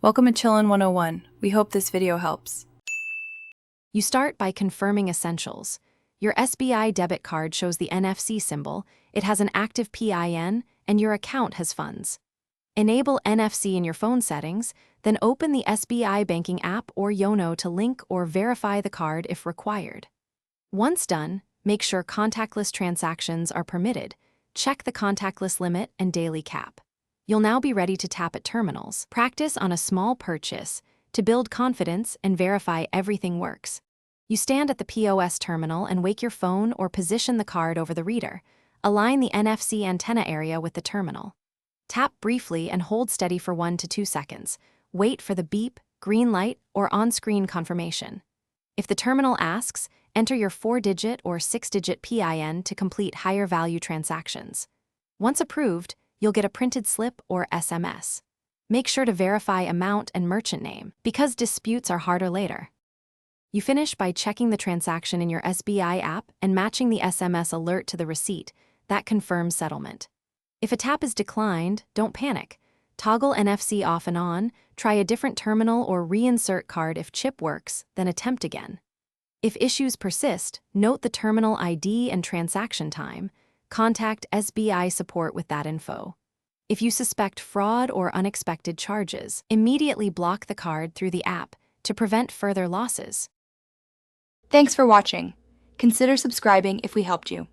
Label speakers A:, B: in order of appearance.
A: Welcome to Chillin' 101. We hope this video helps.
B: You start by confirming essentials. Your SBI debit card shows the NFC symbol, it has an active PIN, and your account has funds. Enable NFC in your phone settings, then open the SBI banking app or YONO to link or verify the card if required. Once done, make sure contactless transactions are permitted. Check the contactless limit and daily cap. You'll now be ready to tap at terminals. Practice on a small purchase to build confidence and verify everything works. You stand at the POS terminal and wake your phone or position the card over the reader. Align the NFC antenna area with the terminal. Tap briefly and hold steady for 1 to 2 seconds. Wait for the beep, green light, or on-screen confirmation. If the terminal asks, enter your 4-digit or 6-digit PIN to complete higher-value transactions. Once approved, you'll get a printed slip or SMS. Make sure to verify amount and merchant name, because disputes are harder later. You finish by checking the transaction in your SBI app and matching the SMS alert to the receipt. That confirms settlement. If a tap is declined, don't panic. Toggle NFC off and on, try a different terminal or reinsert card if chip works, then attempt again. If issues persist, note the terminal ID and transaction time. Contact SBI support with that info. If you suspect fraud or unexpected charges, immediately block the card through the app to prevent further losses.
C: Thanks for watching. Consider subscribing if we helped you.